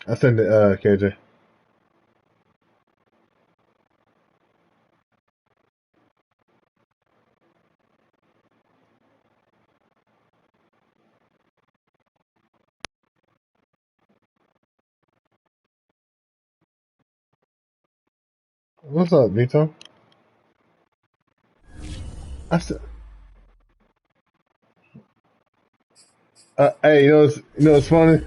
I sent it, KJ. What's up, Vito? I said, hey, you know what's funny?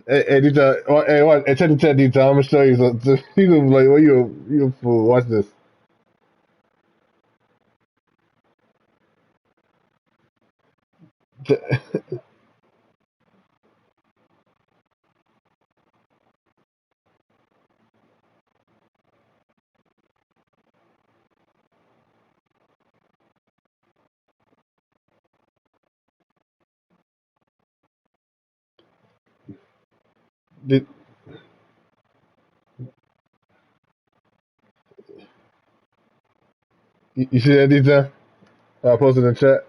Hey, Vito, hey, what? Hey, check the chat, Vito. I'm gonna show you something. You gonna be like, well, you a fool. Watch this. Did, you see that, Vito? I posted in the chat.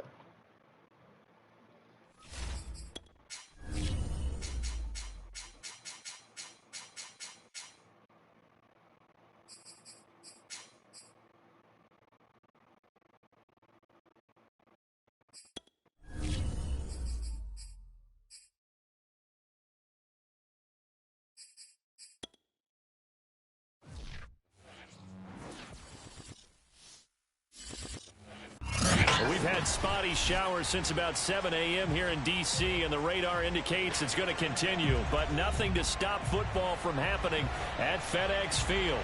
We've had spotty showers since about 7 a.m. here in D.C., and the radar indicates it's going to continue, but nothing to stop football from happening at FedEx Field.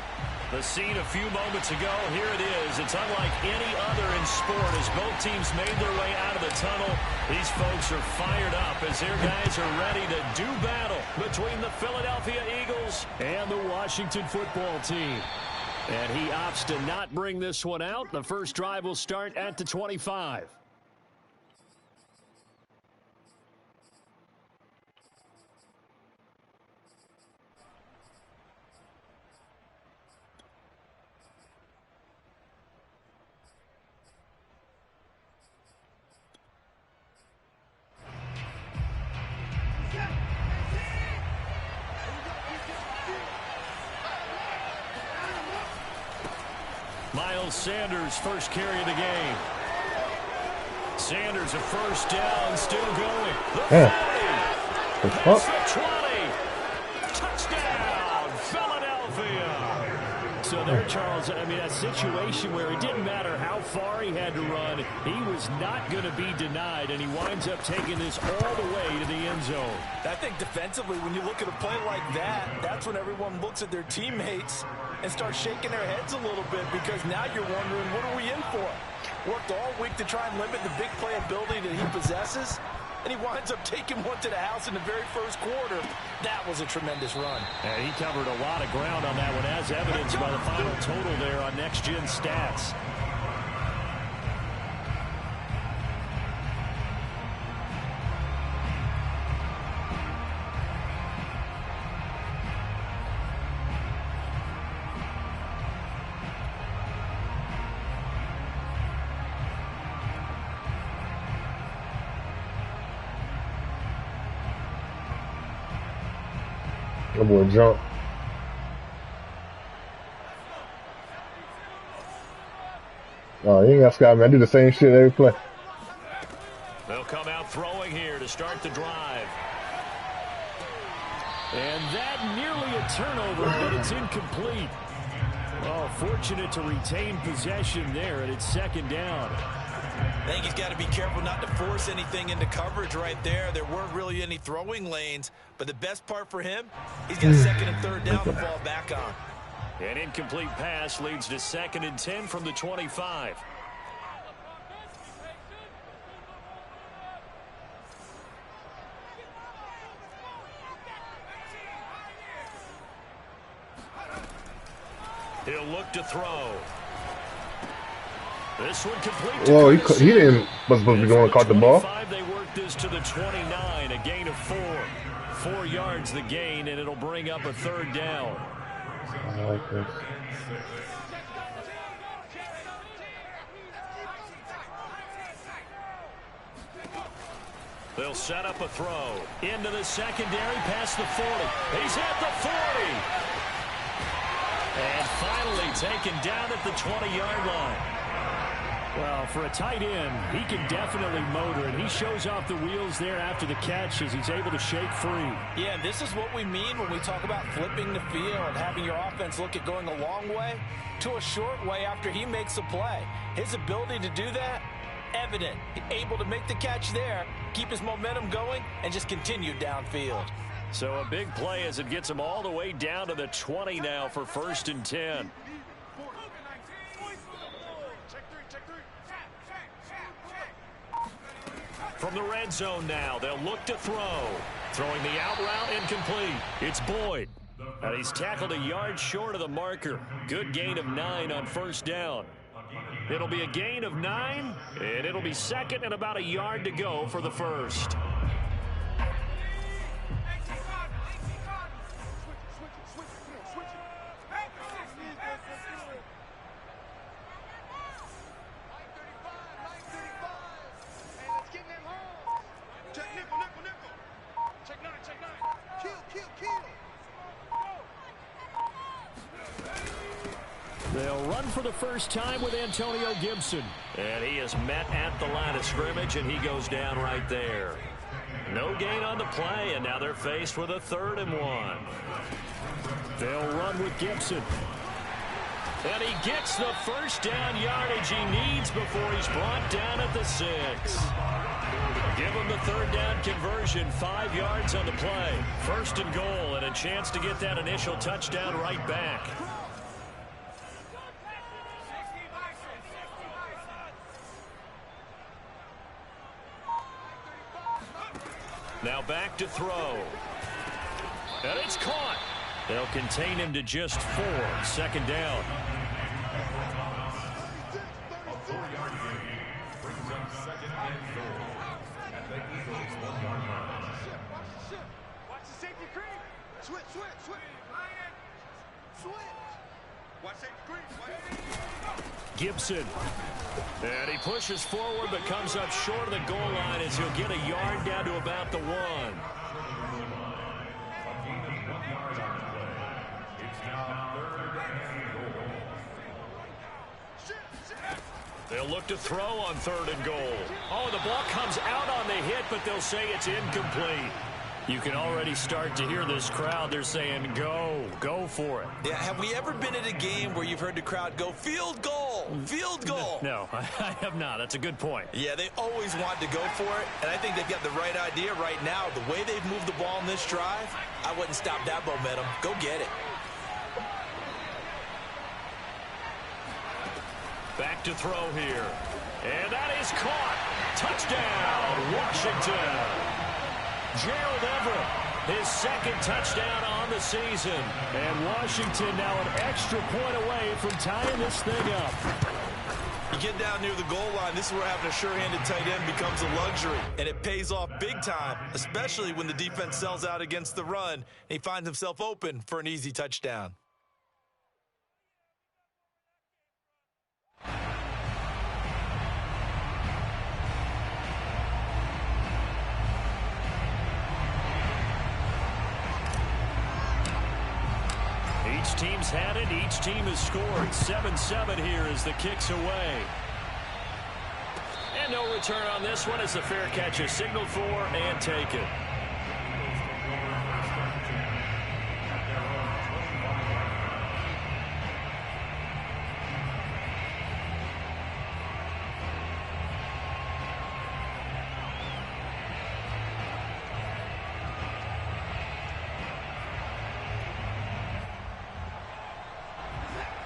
The scene a few moments ago, here it is. It's unlike any other in sport as both teams made their way out of the tunnel. These folks are fired up as their guys are ready to do battle between the Philadelphia Eagles and the Washington football team. And he opts to not bring this one out. The first drive will start at the 25. Miles Sanders, first carry of the game. Sanders, a first down, still going. The 40. Past the 20. Touchdown, Philadelphia. So there, Charles, I mean, a situation where it didn't matter how far he had to run. He was not going to be denied, and he winds up taking this all the way to the end zone. I think defensively, when you look at a play like that, that's when everyone looks at their teammates and start shaking their heads a little bit, because now you're wondering, what are we in for? Worked all week to try and limit the big play ability that he possesses, and he winds up taking one to the house in the very first quarter. That was a tremendous run. And he covered a lot of ground on that one, as evidenced by the final total there on Next Gen Stats. That boy jump. Oh, you ain't got Scott, man. I do the same shit every play. They'll come out throwing here to start the drive. And that nearly a turnover, but it's incomplete. Oh, fortunate to retain possession there, and it's second down. I think he's got to be careful not to force anything into coverage right there. There weren't really any throwing lanes, but the best part for him, he's got second and third down to fall back on. An incomplete pass leads to 2nd and 10 from the 25. He'll look to throw. This one complete. Whoa, he didn't was supposed to be going to caught the ball. They work take this to the 29, a gain of 4. 4 yards the gain, and it'll bring up a third down. I like this. They'll set up a throw. Into the secondary, past the 40. He's at the 40. And finally taken down at the 20-yard line. Well, for a tight end, he can definitely motor, and he shows off the wheels there after the catch as he's able to shake free. Yeah, this is what we mean when we talk about flipping the field, having your offense look at going a long way to a short way after he makes a play. His ability to do that, evident. Able to make the catch there, keep his momentum going, and just continue downfield. So a big play as it gets him all the way down to the 20 now for 1st and 10. From the red zone now, they'll look to throw. Throwing the out route, incomplete. It's Boyd. And he's tackled a yard short of the marker. Good gain of 9 on 1st down. It'll be a gain of 9, and it'll be 2nd and about a yard to go for the 1st. They'll run for the first time with Antonio Gibson. And he is met at the line of scrimmage, and he goes down right there. No gain on the play, and now they're faced with a 3rd and 1. They'll run with Gibson. And he gets the first down yardage he needs before he's brought down at the 6. Give him the 3rd down conversion, 5 yards on the play. 1st and goal, and a chance to get that initial touchdown right back. Now back to throw. And it's caught. They'll contain him to just 4. 2nd down. Gibson. And he pushes forward but comes up short of the goal line as he'll get a yard down to about the 1. They'll look to throw on 3rd and goal. Oh, the ball comes out on the hit, but they'll say it's incomplete. You can already start to hear this crowd. They're saying, go for it. Yeah, have we ever been at a game where you've heard the crowd go, field goal, field goal? No, I have not. That's a good point. Yeah, they always want to go for it, and I think they've got the right idea right now. The way they've moved the ball in this drive, I wouldn't stop that momentum. Go get it. Back to throw here. And that is caught. Touchdown, Washington. Gerald Everett, his 2nd touchdown on the season. And Washington now an extra point away from tying this thing up. You get down near the goal line, this is where having a sure-handed tight end becomes a luxury. And it pays off big time, especially when the defense sells out against the run. And he finds himself open for an easy touchdown. Each team's had it. Each team has scored. 7-7 here as the kick's away. And no return on this one as the fair catch is signaled for and taken.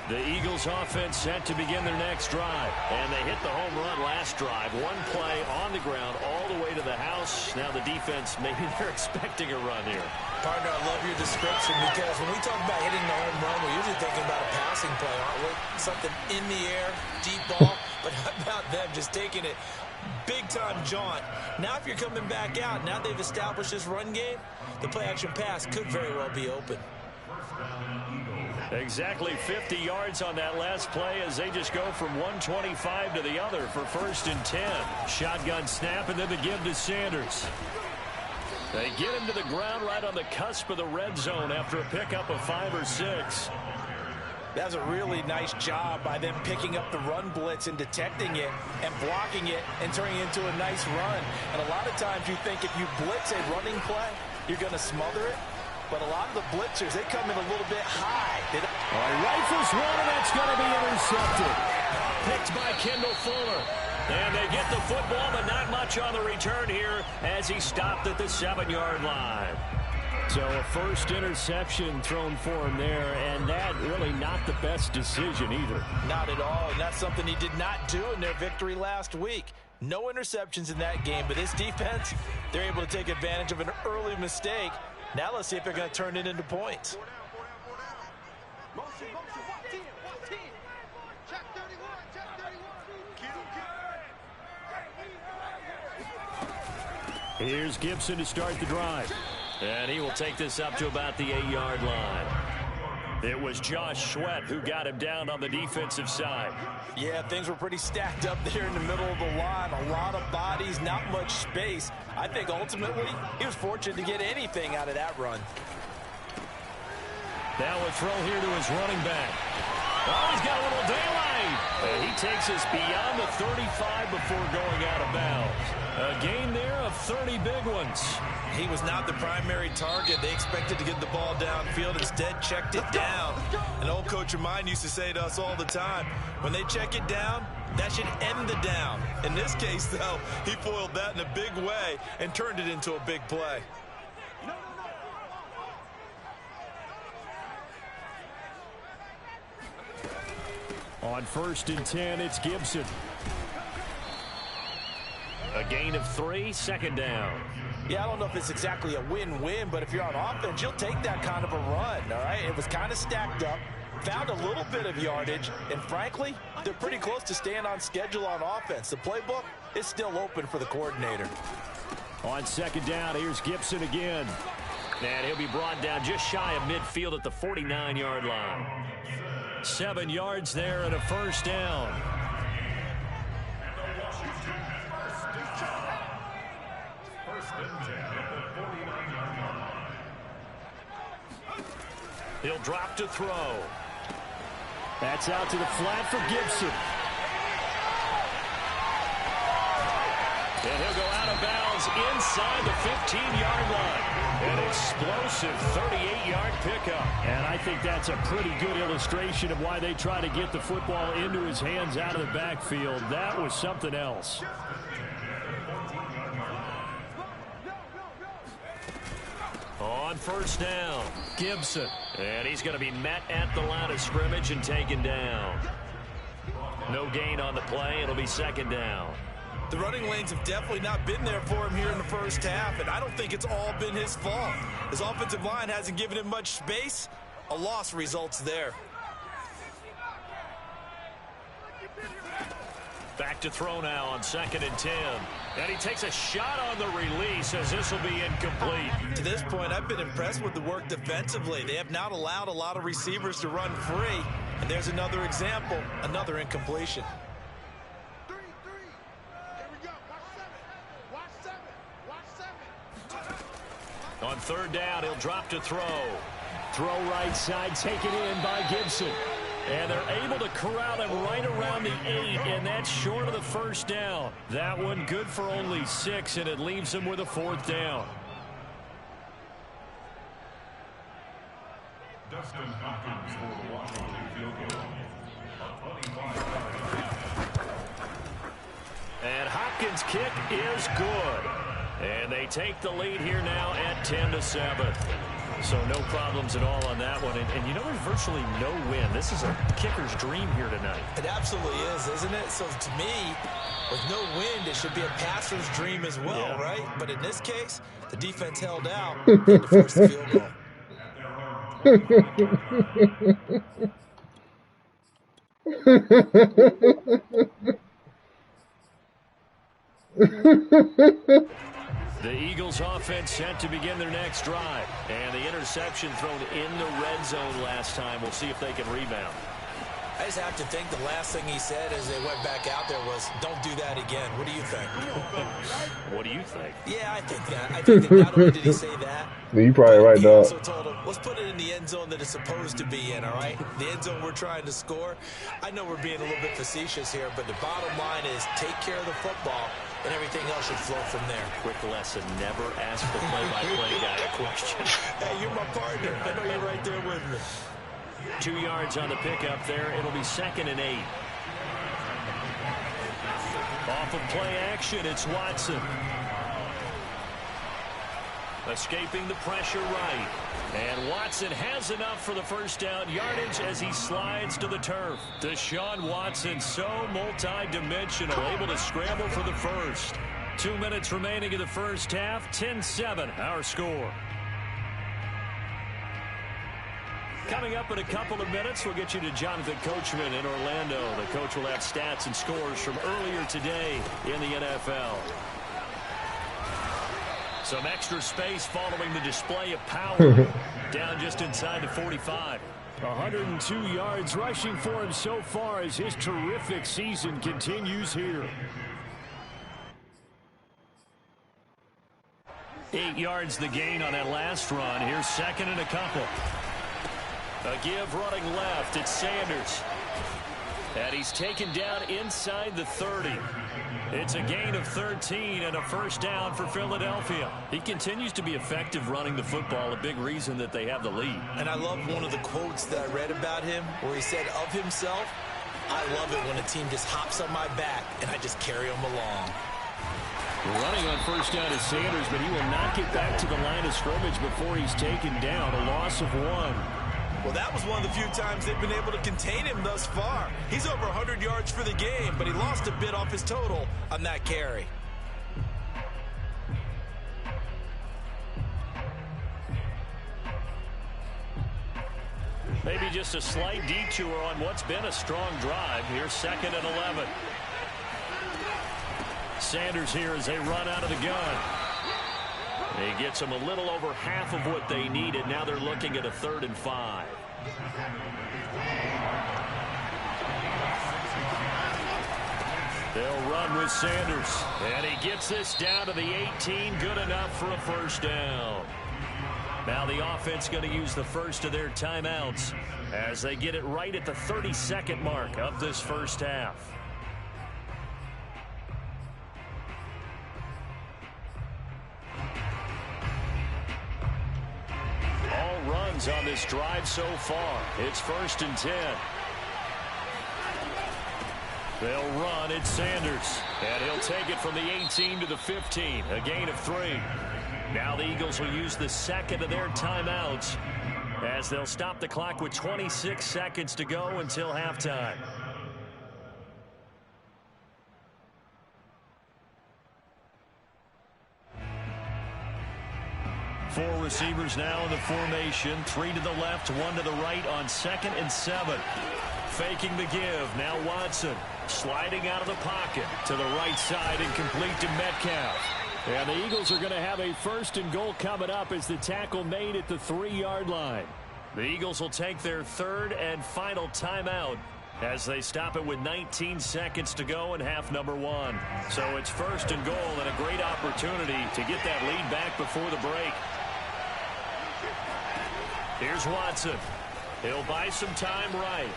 The Eagles offense set to begin their next drive. And they hit the home run last drive. One play on the ground all the way to the house. Now the defense, maybe they're expecting a run here. Partner, I love your description because when we talk about hitting the home run, we're usually thinking about a passing play, aren't we? Something in the air, deep ball. But how about them just taking it Big-time jaunt. Now if you're coming back out, now they've established this run game, the play-action pass could very well be open. Exactly 50 yards on that last play as they just go from 125 to the other for 1st and 10. Shotgun snap and then the give to Sanders. They get him to the ground right on the cusp of the red zone after a pickup of 5 or 6. That's a really nice job by them picking up the run blitz and detecting it and blocking it and turning it into a nice run. And a lot of times you think if you blitz a running play, you're going to smother it. But a lot of the blitzers, they come in a little bit high. Rifles one, and that's going to be intercepted. Picked by Kendall Fuller. And they get the football, but not much on the return here as he stopped at the 7-yard line. So a first interception thrown for him there, and that really not the best decision either. Not at all, and that's something he did not do in their victory last week. No interceptions in that game, but this defense, they're able to take advantage of an early mistake. Now let's see if they're going to turn it into points. Here's Gibson to start the drive. And he will take this up to about the 8-yard line. It was Josh Sweat who got him down on the defensive side. Yeah, things were pretty stacked up there in the middle of the line. A lot of bodies, not much space. I think ultimately he was fortunate to get anything out of that run. Now a throw here to his running back. Oh, he's got a little daylight. And he takes us beyond the 35 before going out of bounds. A gain there of 30 big ones. He was not the primary target. They expected to get the ball downfield. Instead, checked it down. An old coach of mine used to say to us all the time, when they check it down, that should end the down. In this case, though, he foiled that in a big way and turned it into a big play. On 1st and 10, it's Gibson. A gain of 3, 2nd down. Yeah, I don't know if it's exactly a win-win, but if you're on offense, you'll take that kind of a run, all right? It was kind of stacked up, found a little bit of yardage, and frankly, they're pretty close to staying on schedule on offense. The playbook is still open for the coordinator. On 2nd down, here's Gibson again. And he'll be brought down just shy of midfield at the 49-yard line. 7 yards there and a 1st down. He'll drop to throw. That's out to the flat for Gibson. And he'll go out of bounds inside the 15-yard line. An explosive 38-yard pickup. And I think that's a pretty good illustration of why they try to get the football into his hands out of the backfield. That was something else. On 1st down, Gibson. And he's going to be met at the line of scrimmage and taken down. No gain on the play. It'll be 2nd down. The running lanes have definitely not been there for him here in the first half, and I don't think it's all been his fault. His offensive line hasn't given him much space. A loss results there. Back to throw now on 2nd and 10. And he takes a shot on the release as this will be incomplete. To this point, I've been impressed with the work defensively. They have not allowed a lot of receivers to run free. And there's another example, another incompletion. On 3rd down, he'll drop to throw. Throw right side, taken in by Gibson. And they're able to corral him right around the 8, and that's short of the 1st down. That one good for only 6, and it leaves them with a 4th down. Dustin Hopkins for the Washington field goal. And Hopkins' kick is good. And they take the lead here now at 10-7. So no problems at all on that one. And you know, there's virtually no win. This is a kicker's dream here tonight. It absolutely is, isn't it? So to me, with no wind, it should be a passer's dream as well, right? But in this case, the defense held out and forced the field goal. The Eagles offense set to begin their next drive. And the interception thrown in the red zone last time. We'll see if they can rebound. I just have to think the last thing he said as they went back out there was, don't do that again. What do you think? What do you think? Yeah, I think that. I think that not only did he say that, You probably right, he dog. also told him, let's put it in the end zone that it's supposed to be in, all right? The end zone we're trying to score. I know we're being a little bit facetious here, but the bottom line is take care of the football, and everything else should flow from there. Quick lesson, never ask the play-by-play guy a question. Hey, you're my partner. I know you're right there with me. 2 yards on the pickup there. It'll be 2nd and 8. Off of play action, it's Watson. Escaping the pressure right. And Watson has enough for the first down yardage as he slides to the turf. Deshaun Watson, so multi-dimensional, able to scramble for the first. 2 minutes remaining in the first half. 10-7, our score. Coming up in a couple of minutes, we'll get you to Jonathan Coachman in Orlando. The coach will have stats and scores from earlier today in the NFL. Some extra space following the display of power. Down just inside the 45. 102 yards rushing for him so far as his terrific season continues here. 8 yards the gain on that last run. Here's 2nd and a couple. A give running left. It's Sanders. And he's taken down inside the 30. It's a gain of 13 and a first down for Philadelphia. He continues to be effective running the football, a big reason that they have the lead. And I love one of the quotes that I read about him where he said of himself, I love it when a team just hops on my back and I just carry them along. Running on first down is Sanders, but he will not get back to the line of scrimmage before he's taken down. A loss of 1. Well, that was one of the few times they've been able to contain him thus far. He's over 100 yards for the game, but he lost a bit off his total on that carry. Maybe just a slight detour on what's been a strong drive. Here's 2nd and 11. Sanders here as they run out of the gun. He gets them a little over half of what they needed. Now they're looking at a 3rd and 5. They'll run with Sanders. And he gets this down to the 18. Good enough for a first down. Now the offense going to use the first of their timeouts as they get it right at the 32nd mark of this first half. Runs on this drive so far. It's 1st and 10. They'll run. It's Sanders. And he'll take it from the 18 to the 15. A gain of 3. Now the Eagles will use the 2nd of their timeouts as they'll stop the clock with 26 seconds to go until halftime. Four receivers now in the formation. 3 to the left, 1 to the right on 2nd and 7. Faking the give. Now Watson sliding out of the pocket to the right side and complete to Metcalf. And the Eagles are going to have a 1st and goal coming up as the tackle made at the 3-yard line. The Eagles will take their 3rd and final timeout as they stop it with 19 seconds to go in half number 1. So it's 1st and goal and a great opportunity to get that lead back before the break. Here's Watson. He'll buy some time right.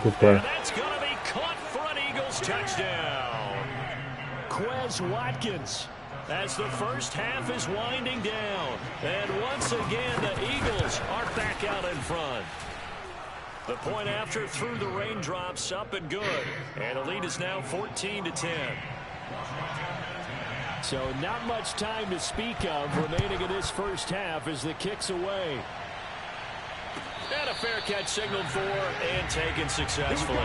Good play. And that's going to be caught for an Eagles touchdown. Quez Watkins as the first half is winding down. And once again, the Eagles are back out in front. The point after through the raindrops, up and good. And the lead is now 14-10. So not much time to speak of remaining in this first half as the kick's away. And a fair catch signaled for and taken successfully.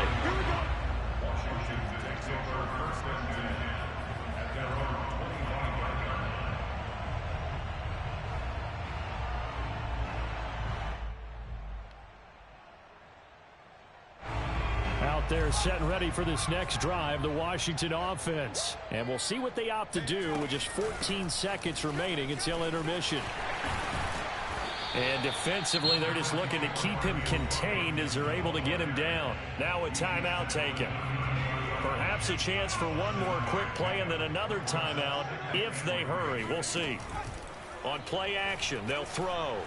out there setting ready for this next drive, the Washington offense. And we'll see what they opt to do with just 14 seconds remaining until intermission. And defensively, they're just looking to keep him contained as they're able to get him down. Now a timeout taken. Perhaps a chance for one more quick play and then another timeout if they hurry. We'll see. On play action, they'll throw.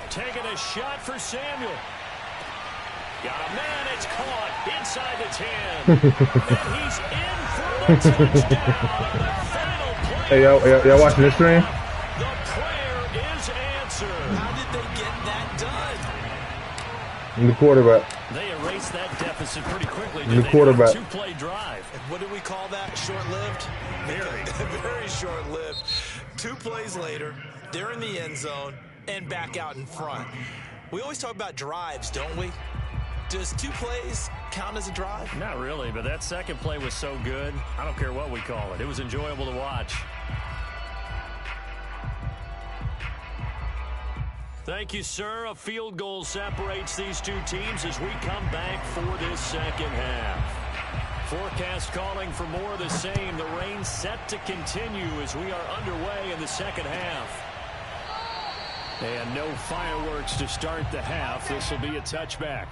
Taking a shot for Samuel. Got a man, it's caught inside the 10. And he's in for the touchdown. Final play. Hey, y'all watching this stream? The prayer is answered. How did they get that done? The quarterback. They erased that deficit pretty quickly. The quarterback. Two-play drive. What do we call that? Short-lived? Very. Very short-lived. 2 plays later, they're in the end zone and back out in front. We always talk about drives, don't we? Does 2 plays count as a drive? Not really, but that second play was so good. I don't care what we call it. It was enjoyable to watch. Thank you, sir. A field goal separates these two teams as we come back for this second half. Forecast calling for more of the same. The rain set to continue as we are underway in the second half. And no fireworks to start the half. This will be a touchback.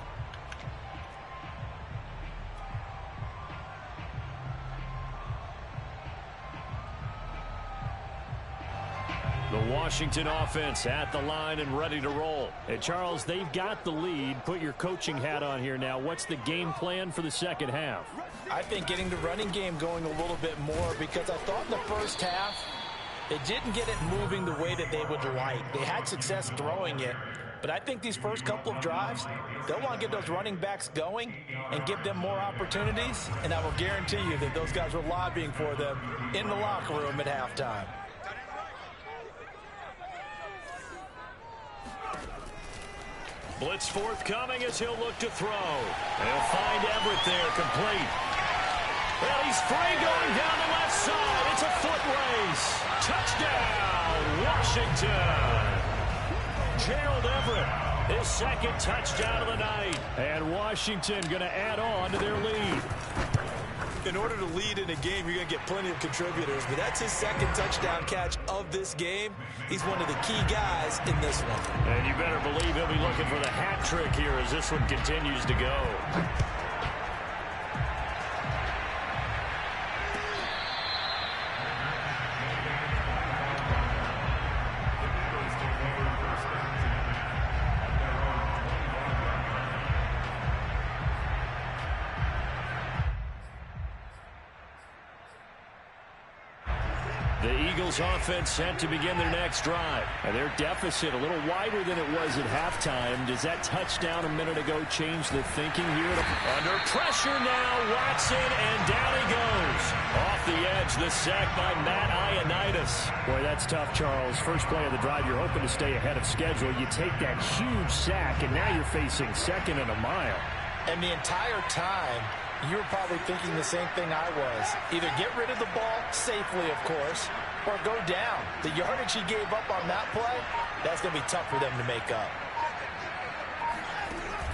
The Washington offense at the line and ready to roll. Hey, Charles, they've got the lead. Put your coaching hat on here now. What's the game plan for the second half? I think getting the running game going a little bit more, because I thought in the first half they didn't get it moving the way that they would like. They had success throwing it, but I think these first couple of drives, they'll want to get those running backs going and give them more opportunities, and I will guarantee you that those guys were lobbying for them in the locker room at halftime. Blitz forthcoming as he'll look to throw. They'll find Everett there, complete. Well, he's free going down the left side. It's a foot race. Touchdown, Washington. Gerald Everett, his second touchdown of the night. And Washington going to add on to their lead. In order to lead in a game, you're going to get plenty of contributors, but that's his second touchdown catch of this game. He's one of the key guys in this one. And you better believe he'll be looking for the hat trick here as this one continues to go. The Eagles offense set to begin their next drive. And their deficit a little wider than it was at halftime. Does that touchdown a minute ago change the thinking here? Under pressure now, Watson, and down he goes. Off the edge, the sack by Matt Ioannidis. Boy, that's tough, Charles. First play of the drive, you're hoping to stay ahead of schedule. You take that huge sack, and now you're facing second and a mile. And the entire time, you were probably thinking the same thing I was. Either get rid of the ball safely, of course, or go down. The yardage he gave up on that play, that's going to be tough for them to make up.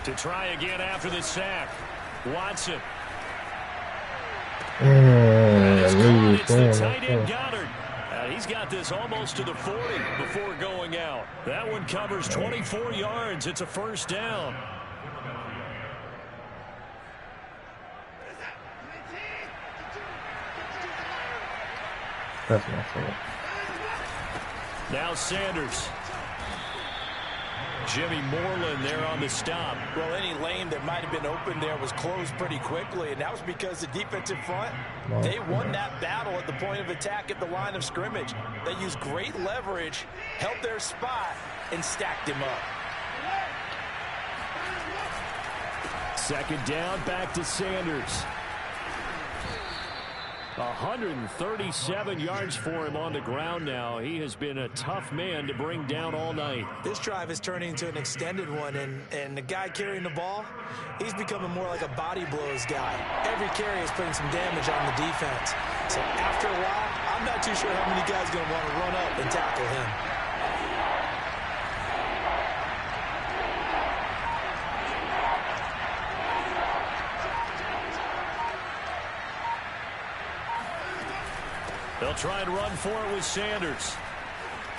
To try again after the sack, Watson. It's the tight end Goddard. He's got this almost to the 40 before going out. That one covers 24 yards. It's a first down. That's not fair. Now Sanders. Jimmy Moreland there on the stop. Well, any lane that might have been open there was closed pretty quickly, and that was because the defensive front, they won that battle at the point of attack at the line of scrimmage. They used great leverage, held their spot, and stacked him up. Second down, back to Sanders. 137 yards for him on the ground now. He has been a tough man to bring down all night. This drive is turning into an extended one, and the guy carrying the ball, he's becoming more like a body blows guy. Every carry is putting some damage on the defense. So after a while, I'm not too sure how many guys are going to want to run up and tackle him. They'll try and run for it with Sanders.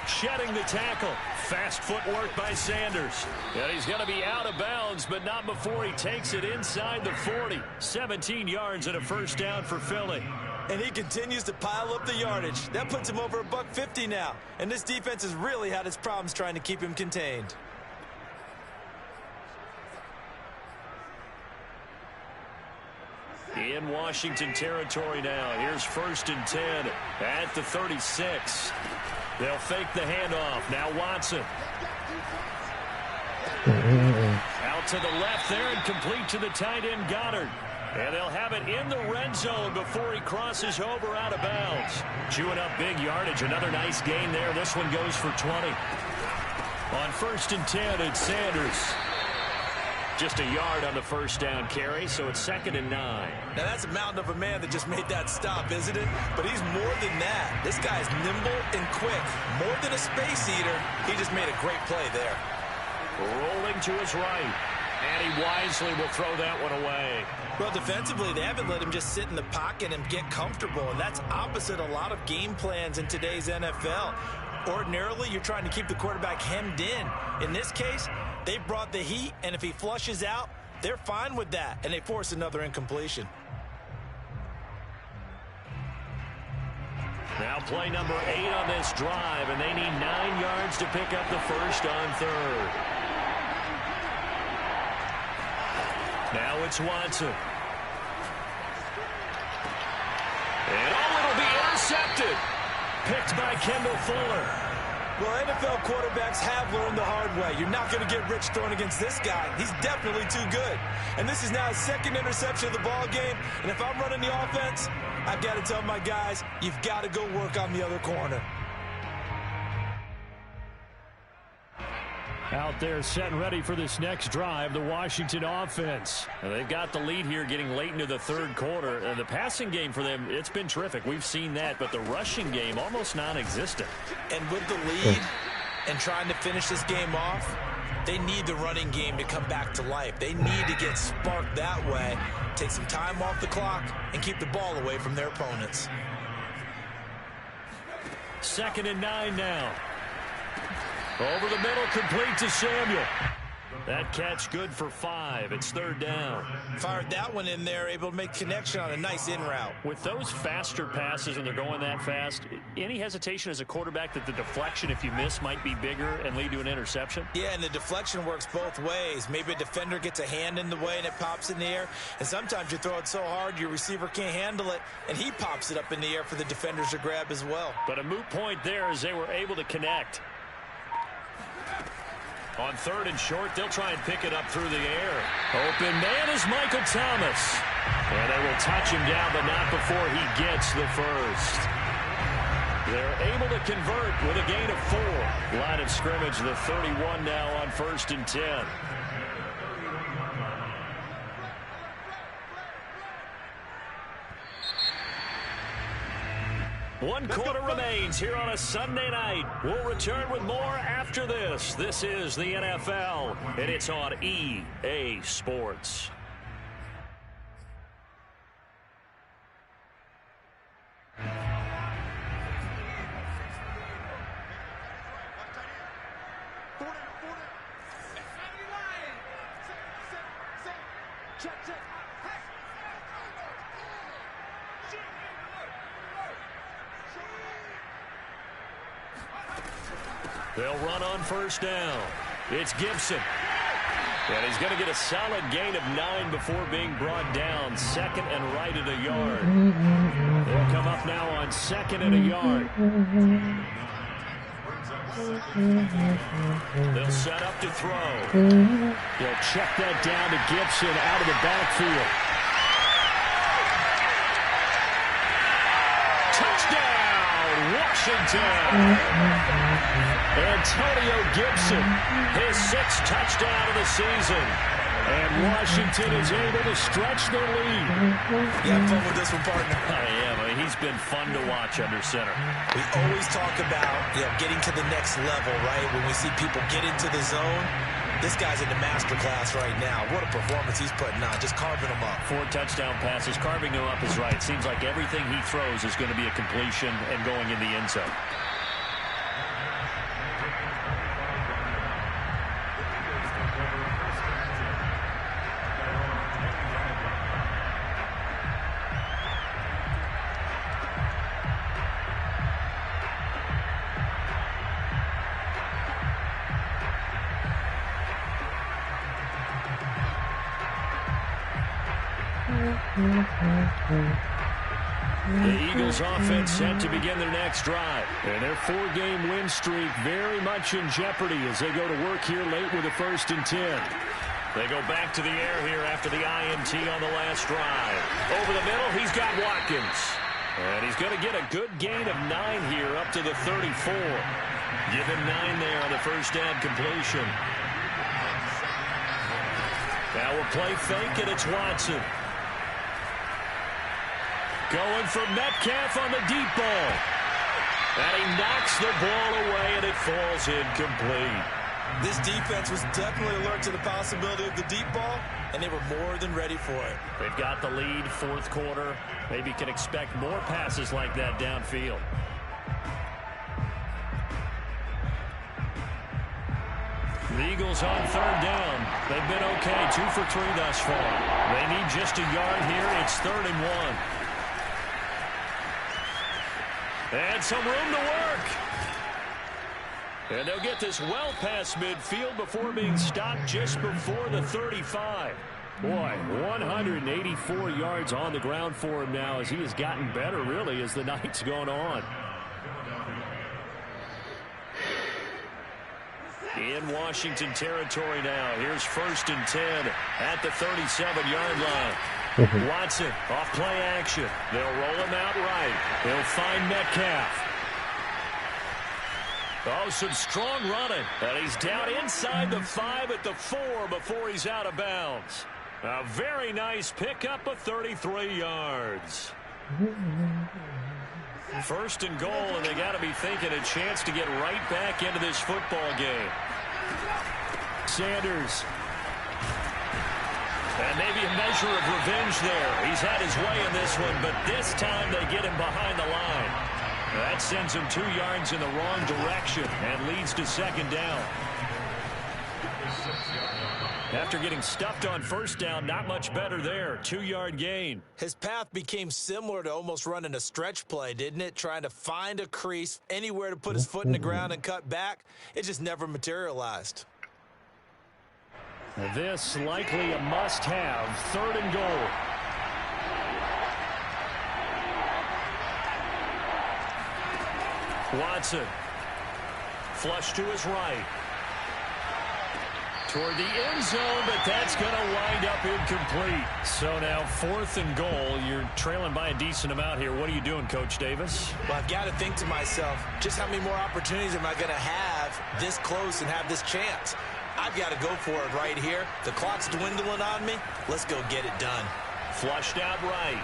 Shedding the tackle. Fast footwork by Sanders. And he's going to be out of bounds, but not before he takes it inside the 40. 17 yards and a first down for Philly. And he continues to pile up the yardage. That puts him over $150 now. And this defense has really had its problems trying to keep him contained. In Washington territory now. Here's 1st and 10 at the 36. They'll fake the handoff. Now Watson. Out to the left there and complete to the tight end Goddard. And they'll have it in the red zone before he crosses over out of bounds. Chewing up big yardage. Another nice gain there. This one goes for 20. On 1st and 10, it's Sanders. Just a yard on the first down carry, so it's 2nd and 9. Now that's a mountain of a man that just made that stop, isn't it? But he's more than that. This guy's nimble and quick. More than a space eater. He just made a great play there. Rolling to his right. And he wisely will throw that one away. Well, defensively, they haven't let him just sit in the pocket and get comfortable. And that's opposite a lot of game plans in today's NFL. Ordinarily, you're trying to keep the quarterback hemmed in. In this case, they brought the heat, and if he flushes out, they're fine with that, and they force another incompletion. Now play number 8 on this drive, and they need 9 yards to pick up the first on 3rd. Now it's Watson. And it'll be intercepted. Picked by Kendall Fuller. Well, NFL quarterbacks have learned the hard way. You're not going to get rich throwing against this guy. He's definitely too good. And this is now his 2nd interception of the ball game. And if I'm running the offense, I've got to tell my guys, you've got to go work on the other corner. Out there set and ready for this next drive, the Washington offense. And they've got the lead here getting late into the 3rd quarter. And the passing game for them, it's been terrific. We've seen that, but the rushing game almost non-existent. And with the lead and trying to finish this game off, they need the running game to come back to life. They need to get sparked that way, take some time off the clock, and keep the ball away from their opponents. 2nd and 9 now. Over the middle, complete to Samuel. That catch good for 5. It's 3rd down. Fired that one in there, able to make connection on a nice in route. With those faster passes and they're going that fast, any hesitation as a quarterback that the deflection, if you miss, might be bigger and lead to an interception? Yeah, and the deflection works both ways. Maybe a defender gets a hand in the way and it pops in the air. And sometimes you throw it so hard your receiver can't handle it, and he pops it up in the air for the defenders to grab as well. But a moot point there as they were able to connect. On 3rd and short, they'll try and pick it up through the air. Open man is Michael Thomas. And they will touch him down, but not before he gets the first. They're able to convert with a gain of 4. Line of scrimmage, the 31 now on 1st and 10. One quarter remains here on a Sunday night. We'll return with more after this. This is the NFL, and it's on EA Sports. They'll run on 1st down. It's Gibson. And he's going to get a solid gain of 9 before being brought down. 2nd and right at a yard. They'll come up now on 2nd and a yard. They'll set up to throw. They'll check that down to Gibson out of the backfield. Touchdown, Washington. Antonio Gibson, his 6th touchdown of the season. And Washington is able to stretch their lead. You have fun with this one, partner? I am. I mean, he's been fun to watch under center. We always talk about getting to the next level, right? When we see people get into the zone, This guy's in the master class right now. What a performance he's putting on, just carving them up. 4 touchdown passes. Carving them up is right. Seems like everything he throws is going to be a completion and going in the end zone. The Eagles offense set to begin their next drive. And their 4-game win streak very much in jeopardy as they go to work here late with a 1st and 10. They go back to the air here after the INT on the last drive. Over the middle, he's got Watkins. And he's going to get a good gain of 9 here up to the 34. Give him 9 there on the first down completion. Now we'll play fake, and it's Watson. Going for Metcalf on the deep ball. And he knocks the ball away, and it falls incomplete. This defense was definitely alert to the possibility of the deep ball, and they were more than ready for it. They've got the lead, 4th quarter. Maybe can expect more passes like that downfield. The Eagles on 3rd down. They've been okay, 2 for 3 thus far. They need just a yard here. It's 3rd and 1. And some room to work. And they'll get this well past midfield before being stopped just before the 35. Boy, 184 yards on the ground for him now as he has gotten better, really, as the night's gone on. In Washington territory now. Here's 1st and 10 at the 37-yard line. Watson off play action. They'll roll him out right. He'll find Metcalf. Oh, some strong running. And he's down inside the 5 at the 4 before he's out of bounds. A very nice pickup of 33 yards. 1st and goal, and they got to be thinking a chance to get right back into this football game. Sanders. And maybe a measure of revenge there. He's had his way in this one, but this time they get him behind the line. That sends him 2 yards in the wrong direction and leads to 2nd down. After getting stuffed on 1st down, not much better there. 2-yard gain. His path became similar to almost running a stretch play, didn't it? Trying to find a crease, anywhere to put his foot in the ground and cut back. It just never materialized. This likely a must-have. 3rd and goal. Watson. Flush to his right. Toward the end zone, but that's going to wind up incomplete. So now 4th and goal. You're trailing by a decent amount here. What are you doing, Coach Davis? Well, I've got to think to myself, just how many more opportunities am I going to have this close and have this chance? I've got to go for it right here. The clock's dwindling on me. Let's go get it done. Flushed out right.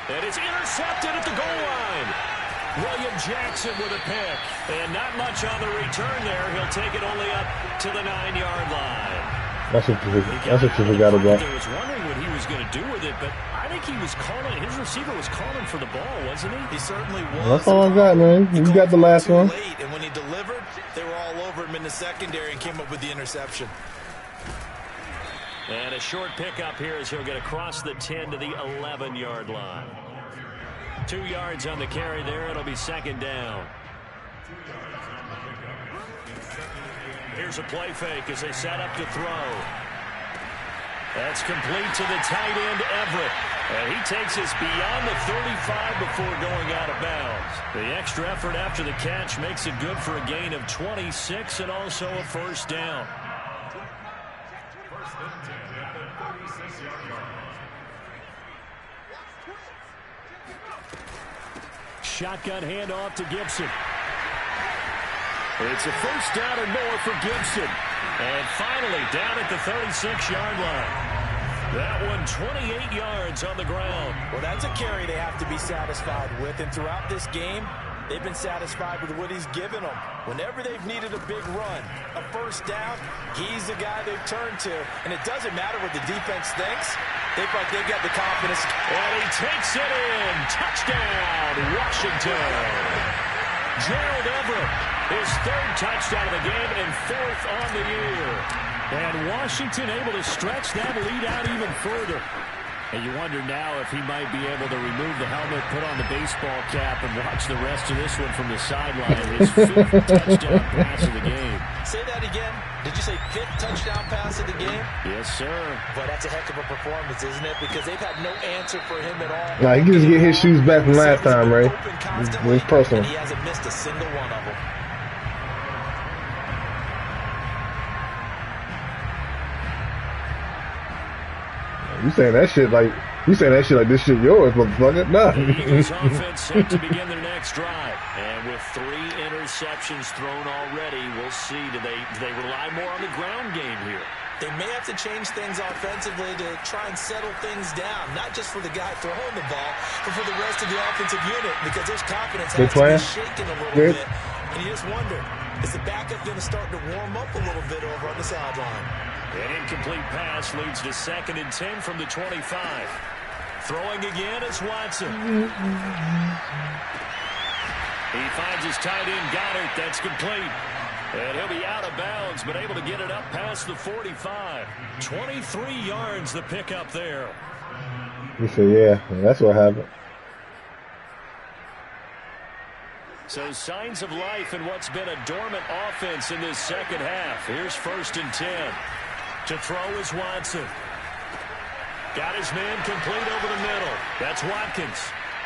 And it's intercepted at the goal line. William Jackson with a pick. And not much on the return there. He'll take it only up to the 9-yard line. That's what you forgot about. I was wondering what he was going to do with it, but I think he was calling. His receiver was calling for the ball, wasn't he? He certainly was. Well, that's all I got, man. You got the last one. Late, and when he delivered, they were all over him in the secondary and came up with the interception. And a short pickup here as he'll get across the 10 to the 11-yard line. 2 yards on the carry there. It'll be 2nd down. Here's a play fake as they set up to throw. That's complete to the tight end, Everett. And he takes us beyond the 35 before going out of bounds. The extra effort after the catch makes it good for a gain of 26 and also a 1st down. Shotgun handoff to Gibson. It's a 1st down and more for Gibson. And finally down at the 36-yard line. That one 28 yards on the ground. Well, that's a carry they have to be satisfied with. And throughout this game, They've been satisfied with what he's given them. Whenever they've needed a big run, a first down, he's the guy they've turned to. And it doesn't matter what the defense thinks. They feel like they've got the confidence. And he takes it in. Touchdown, Washington. Gerald Everett, his third touchdown of the game and fourth on the year. And Washington able to stretch that lead out even further. And you wonder now if he might be able to remove the helmet, put on the baseball cap, and watch the rest of this one from the sideline. His fifth touchdown pass of the game. Say that again. Did you say fifth touchdown pass of the game? Yes, sir. But that's a heck of a performance, isn't it? Because they've had no answer for him at all. Nah, he can just get his shoes back from last time, Ray. It's personal. And he hasn't missed a single one of them. You saying that shit like this shit yours, motherfucker? Nah. The Eagles offense set to begin their next drive. And with 3 interceptions thrown already, we'll see. Do they rely more on the ground game here? They may have to change things offensively to try and settle things down, not just for the guy throwing the ball, but for the rest of the offensive unit, because there's confidence has to be shaken a little bit. And you just wonder, is the backup going to start to warm up a little bit over on the sideline? An incomplete pass leads to 2nd and 10 from the 25. Throwing again is Watson. He finds his tight end, Goddard. That's complete. And he'll be out of bounds, but able to get it up past the 45. 23 yards the pickup there. You say, yeah, that's what happened. So signs of life in what's been a dormant offense in this second half. Here's 1st and 10. To throw is Watson. Got his man complete over the middle. That's Watkins.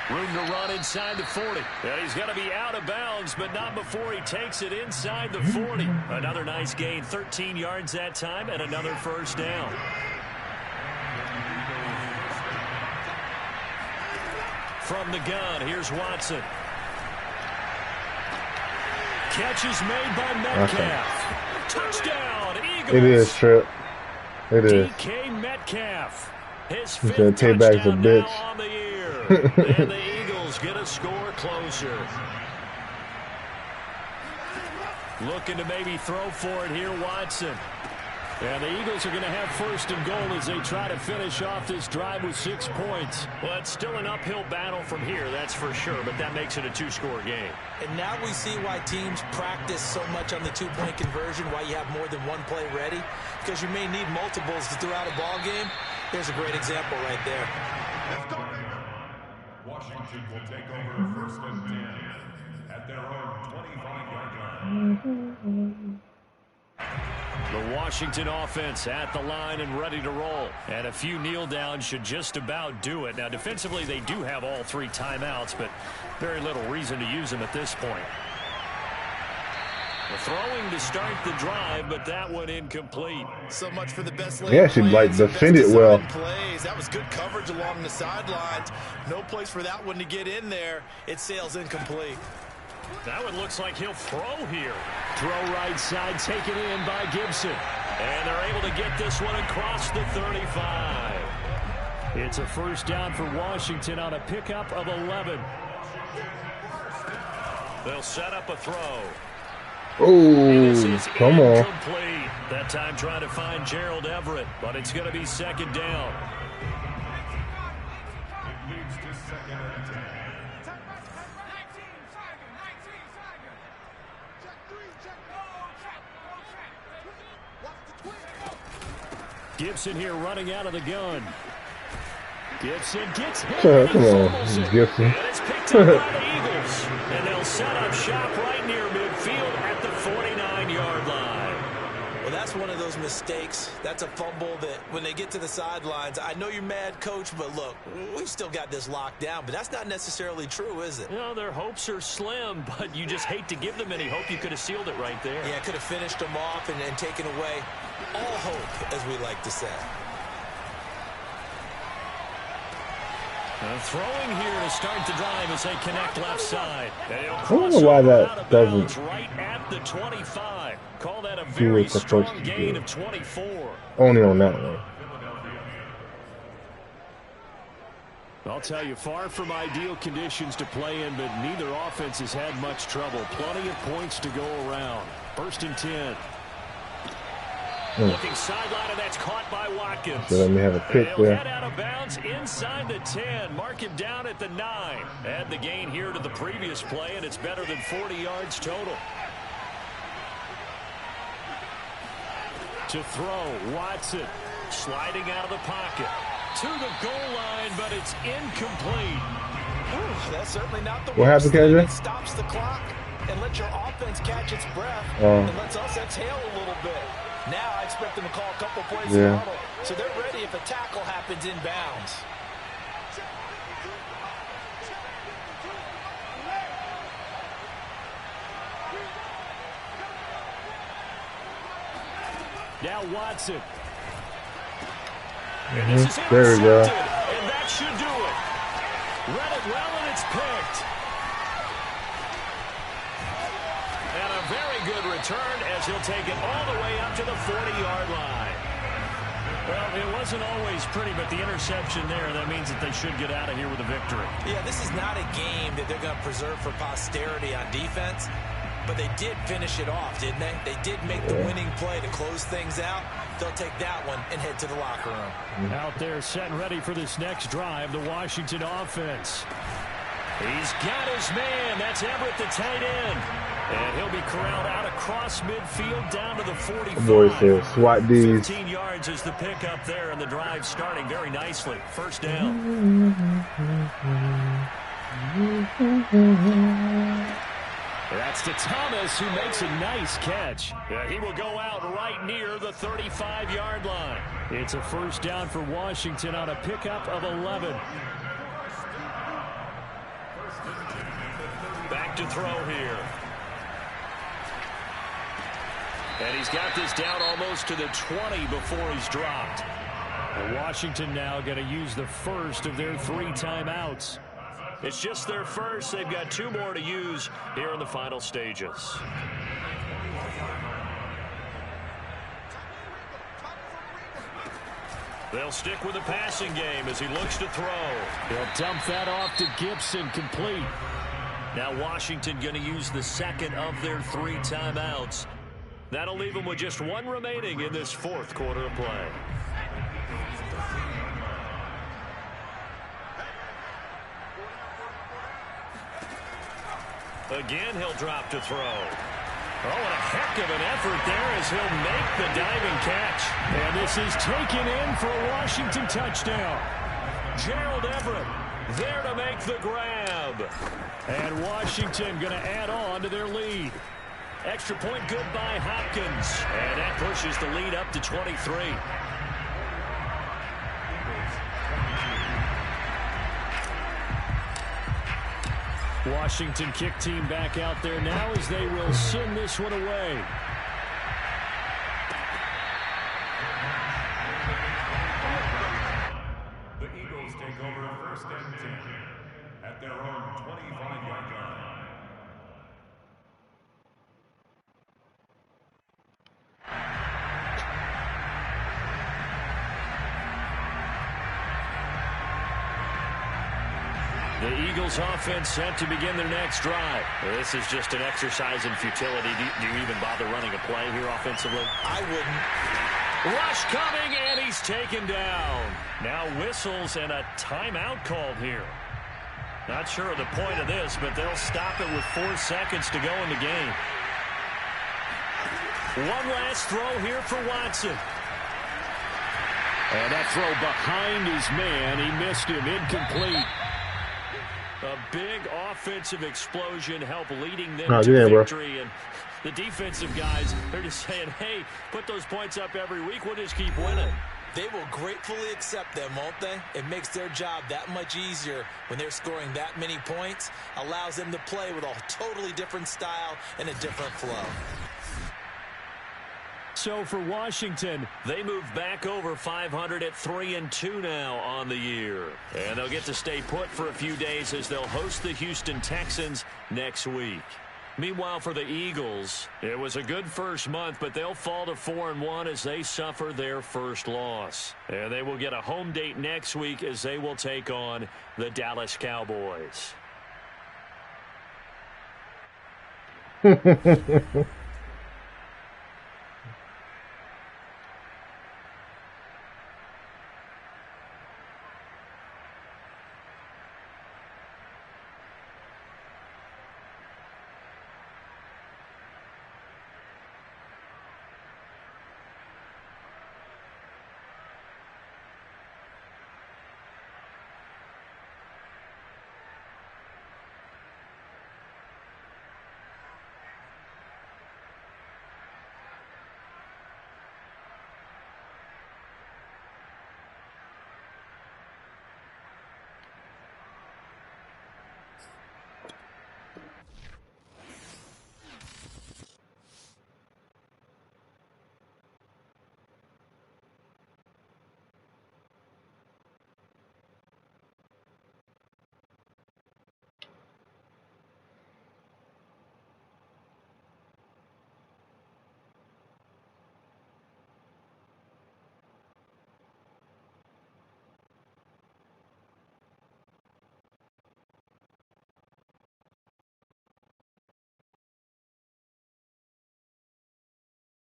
Room to run inside the 40. And he's going to be out of bounds, but not before he takes it inside the 40. Another nice gain, 13 yards that time, and another first down. From the gun, here's Watson. Catch is made by Metcalf. Touchdown, Eagles. It is, Trip. It is. DK Metcalf. His 5th touchdown now on the year. And the Eagles get a score closer. Looking to maybe throw for it here, Watson. And the Eagles are going to have 1st and goal as they try to finish off this drive with 6 points. Well, it's still an uphill battle from here, that's for sure, but that makes it a 2-score game. And now we see why teams practice so much on the 2-point conversion, why you have more than one play ready, because you may need multiples throughout a ball game. There's a great example right there. Washington will take over 1st and 10 at their own 25-yard line. The Washington offense at the line and ready to roll. And a few kneel downs should just about do it. Now, defensively, they do have all 3 timeouts, but very little reason to use them at this point. The throwing to start the drive, but that one incomplete. So much for the best. Yeah, she like defended well. Plays. That was good coverage along the sidelines. No place for that one to get in there. It sails incomplete. That one looks like he'll throw here. Throw right side taken in by Gibson. And they're able to get this one across the 35. It's a first down for Washington on a pickup of 11. They'll set up a throw. Oh, come on. That time trying to find Gerald Everett, but it's going to be 2nd down. It leads to 2nd and 10. Gibson here running out of the gun. Gibson gets hit. Come on, Gibson. And it's picked up by the Eagles. And they'll set up shop right near midfield at the 49-yard line. Well, that's one of those mistakes. That's a fumble that when they get to the sidelines, I know you're mad, Coach, but look, we've still got this locked down. But that's not necessarily true, is it? You know, their hopes are slim, but you just hate to give them any hope. You could have sealed it right there. Yeah, could have finished them off and taken away all hope, as we like to say. Throwing here to start the drive as they connect left side. I don't know why that doesn't. Right at the 25. Call that a very strong gain of 24. Only on that one. I'll tell you, far from ideal conditions to play in, but neither offense has had much trouble. Plenty of points to go around. 1st and 10. Looking sideline, and that's caught by Watkins. So let me have a pick He'll there. head out of bounds inside the 10. Mark him down at the 9. Add the gain here to the previous play, and it's better than 40 yards total. To throw, Watson sliding out of the pocket to the goal line, but it's incomplete. Ooh, that's certainly not the What happened, KJ? It stops the clock and lets your offense catch its breath Oh. and lets us exhale a little bit. Now I expect them to call a couple plays Yeah. in huddle, so they're ready if a tackle happens inbounds. Now Watson. And this is There we go. intercepted, and that should do it. Read it well, and it's picked. And a very good return as he'll take it all the way up to the 40-yard line. Well, it wasn't always pretty, but the interception there, that means that they should get out of here with a victory. Yeah, this is not a game that they're going to preserve for posterity on defense, but they did finish it off, didn't they? They did make the winning play to close things out. They'll take that one and head to the locker room. Out there set and ready for this next drive, the Washington offense. He's got his man. That's Everett, the tight end. And he'll be corralled out across midfield down to the 45. Boy said, SWAT these. 15 yards is the pickup there, and the drive starting very nicely. 1st down. That's to Thomas, who makes a nice catch. Yeah, he will go out right near the 35-yard line. It's a 1st down for Washington on a pickup of 11. Back to throw here. And he's got this down almost to the 20 before he's dropped. And Washington now going to use the first of their 3 timeouts. It's just their first. They've got 2 more to use here in the final stages. They'll stick with the passing game as he looks to throw. He'll dump that off to Gibson, complete. Now Washington going to use the second of their 3 timeouts. That'll leave them with just 1 remaining in this 4th quarter of play. Again, he'll drop to throw. Oh, and a heck of an effort there as he'll make the diving catch. And this is taken in for a Washington touchdown. Gerald Everett there to make the grab. And Washington going to add on to their lead. Extra point good by Hopkins. And that pushes the lead up to 23. Washington kick team back out there now as they will send this one away. The Eagles take over 1st and 10 at their own 25-yard line. The Eagles offense set to begin their next drive. This is just an exercise in futility. Do you even bother running a play here offensively? I wouldn't. Rush coming, and he's taken down. Now whistles and a timeout called here. Not sure of the point of this, but they'll stop it with 4 seconds to go in the game. One last throw here for Watson. And that throw behind his man. He missed him. Incomplete. A big offensive explosion helped leading them to victory. And the defensive guys, they're just saying, hey, put those points up every week. We'll just keep winning. They will gratefully accept them, won't they? It makes their job that much easier when they're scoring that many points. Allows them to play with a totally different style and a different flow. So for Washington, they move back over 500 at 3-2 now on the year. And they'll get to stay put for a few days as they'll host the Houston Texans next week. Meanwhile, for the Eagles, it was a good first month, but they'll fall to 4-1 as they suffer their first loss. And they will get a home date next week as they will take on the Dallas Cowboys.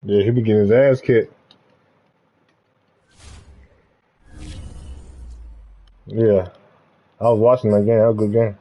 Yeah, he be getting his ass kicked. Yeah. I was watching that game. That was a good game.